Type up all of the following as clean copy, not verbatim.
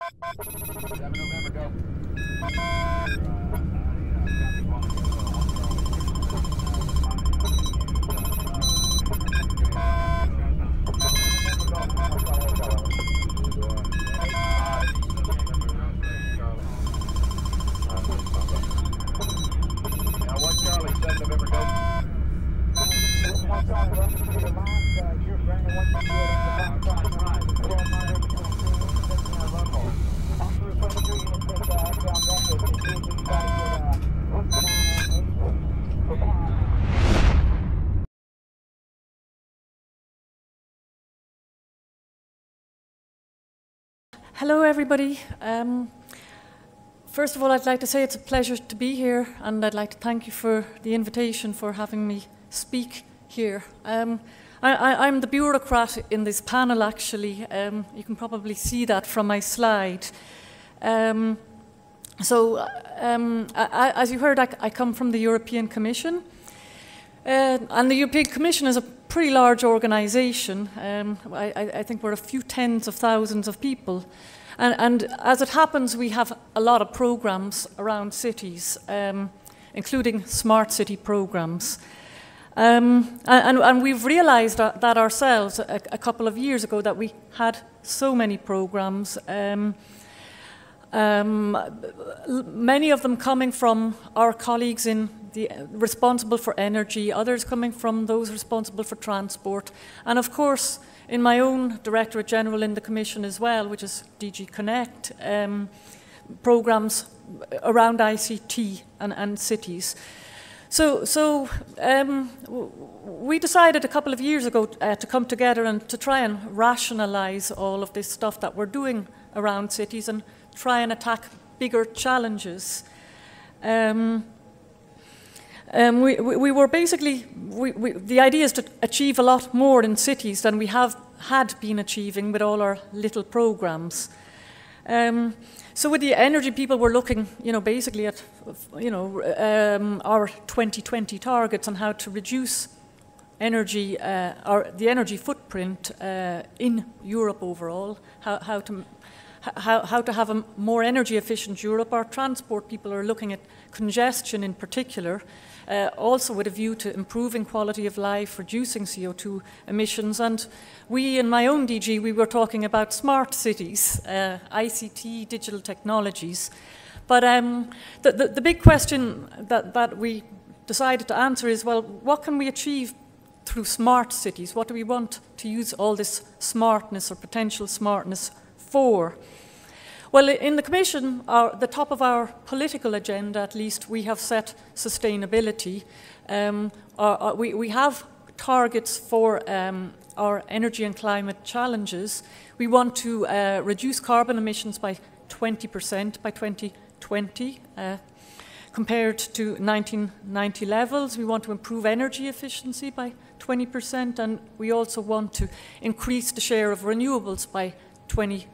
7 November, go. Hello, everybody. First of all, I'd like to say it's a pleasure to be here, and I'd like to thank you for the invitation for having me speak here. I'm the bureaucrat in this panel, actually. You can probably see that from my slide. As you heard, I come from the European Commission. And the European Commission is a pretty large organisation. I think we're a few tens of thousands of people. And as it happens, we have a lot of programmes around cities, including smart city programmes. And we've realised that ourselves a couple of years ago, that we had so many programmes, many of them coming from our colleagues responsible for energy, others coming from those responsible for transport, and of course in my own Directorate General in the Commission as well, which is DG Connect, programmes around ICT and cities. So we decided a couple of years ago to come together and to try and rationalise all of this stuff that we're doing around cities and try and attack bigger challenges. We were basically, the idea is to achieve a lot more in cities than we had been achieving with all our little programmes. So with the energy people, we're looking, basically at, our 2020 targets on how to reduce energy, the energy footprint in Europe overall, how to have a more energy efficient Europe. Our transport people are looking at congestion in particular, also with a view to improving quality of life, reducing CO2 emissions. And we, in my own DG, we were talking about smart cities, ICT, digital technologies. But the big question that we decided to answer is, well, what can we achieve through smart cities? What do we want to use all this smartness or potential smartness for? Well, in the Commission, the top of our political agenda, at least, we have set sustainability. We have targets for our energy and climate challenges. We want to reduce carbon emissions by 20% by 2020, compared to 1990 levels. We want to improve energy efficiency by 20%, and we also want to increase the share of renewables by 20%.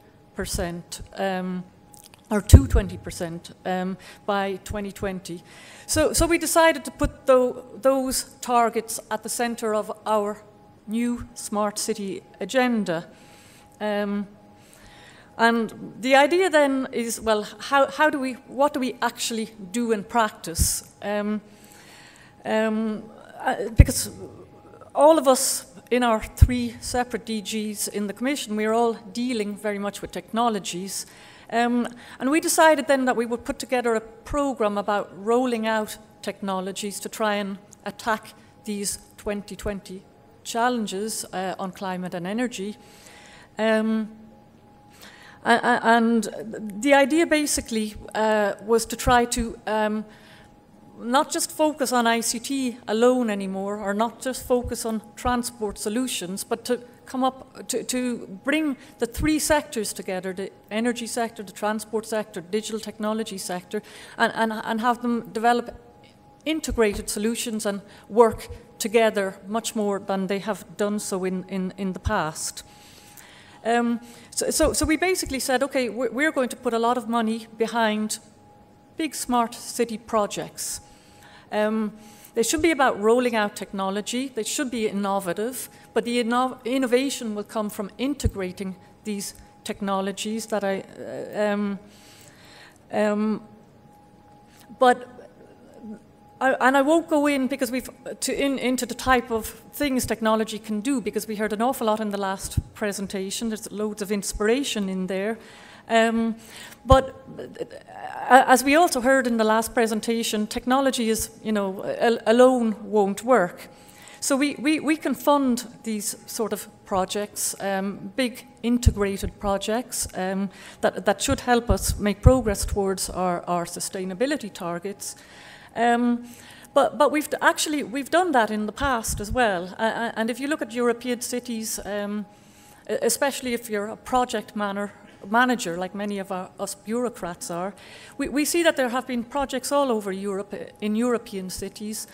Or to 20% by 2020. So we decided to put those targets at the centre of our new smart city agenda. And the idea then is, well, what do we actually do in practice? Because all of us in our 3 separate DGs in the Commission, we're all dealing very much with technologies. And we decided then that we would put together a programme about rolling out technologies to try and attack these 2020 challenges on climate and energy. And the idea basically was to try to not just focus on ICT alone anymore, or not just focus on transport solutions, but to come up to bring the 3 sectors together, the energy sector, the transport sector, digital technology sector, and have them develop integrated solutions and work together much more than they have done so in the past. So we basically said, okay, we're going to put a lot of money behind big smart city projects. They should be about rolling out technology, they should be innovative, but the innovation will come from integrating these technologies that and I won't go in because into the type of things technology can do, because we heard an awful lot in the last presentation. There's loads of inspiration in there. But as we also heard in the last presentation, technology is, alone won't work. So we can fund these sort of projects, big integrated projects that should help us make progress towards our sustainability targets. But we've done that in the past as well. And if you look at European cities, especially if you're a project manager, like many of us bureaucrats are, we see that there have been projects all over Europe, in European cities,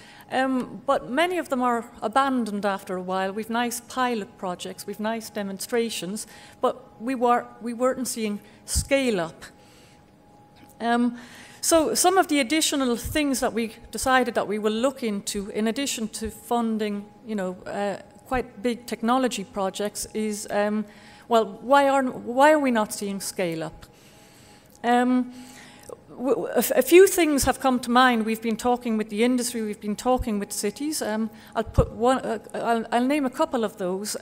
but many of them are abandoned after a while. We've nice pilot projects, we've nice demonstrations, but we weren't seeing scale up. So some of the additional things that we decided that we will look into, in addition to funding, quite big technology projects, is well, why are we not seeing scale up? A few things have come to mind. We've been talking with the industry, we've been talking with cities. I'll name a couple of those.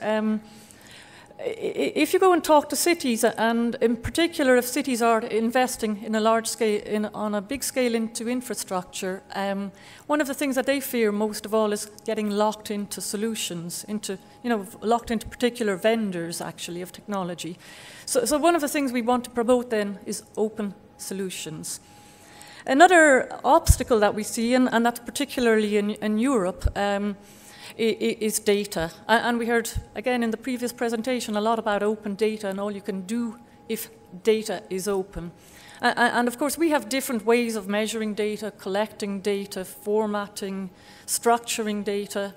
If you go and talk to cities, and in particular if cities are investing in a large scale, on a big scale into infrastructure, one of the things that they fear most of all is getting locked into solutions, locked into particular vendors actually of technology. So one of the things we want to promote then is open solutions. Another obstacle that we see, and that's particularly in Europe, is data. And we heard, again, in the previous presentation, a lot about open data and all you can do if data is open. And of course, we have different ways of measuring data, collecting data, formatting, structuring data.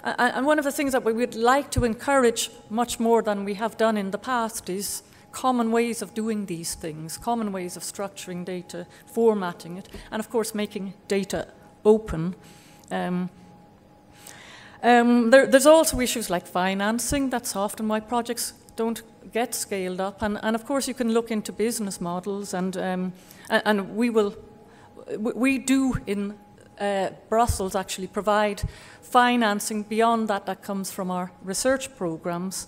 And one of the things that we would like to encourage much more than we have done in the past is common ways of doing these things, common ways of structuring data, formatting it, and of course, making data open. There's also issues like financing. That's often why projects don't get scaled up. And of course, you can look into business models, and we do in Brussels actually provide financing beyond that comes from our research programs.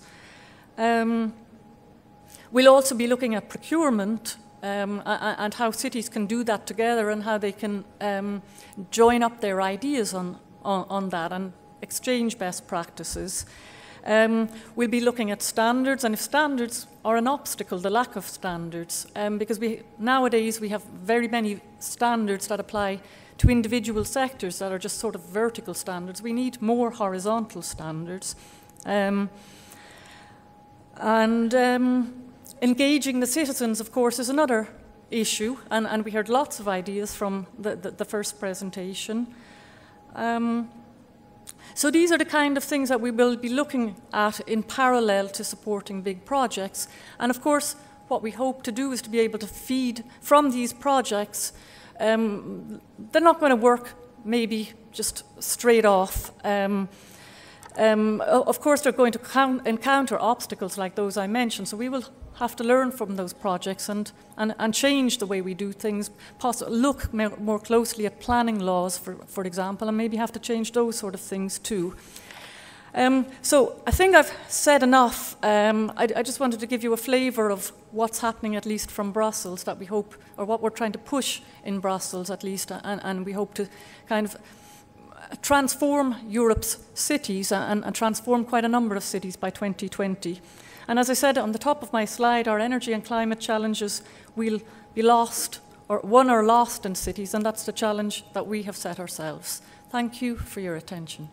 We'll also be looking at procurement and how cities can do that together, and how they can join up their ideas on that and exchange best practices. We'll be looking at standards, and if standards are an obstacle, the lack of standards, because nowadays we have very many standards that apply to individual sectors that are just sort of vertical standards. We need more horizontal standards. Engaging the citizens, of course, is another issue, and we heard lots of ideas from the first presentation. So these are the kind of things that we will be looking at in parallel to supporting big projects. And of course, what we hope to do is to be able to feed from these projects. They're not going to work maybe just straight off. Of course, they're going to encounter obstacles like those I mentioned, so we will have to learn from those projects and change the way we do things, look more closely at planning laws, for example, and maybe have to change those sort of things too. So I think I've said enough. I just wanted to give you a flavour of what's happening, at least from Brussels, that we hope, or what we're trying to push in Brussels at least, and we hope to kind of transform Europe's cities and transform quite a number of cities by 2020. And as I said on the top of my slide, our energy and climate challenges will be lost, or won or lost in cities, and that's the challenge that we have set ourselves. Thank you for your attention.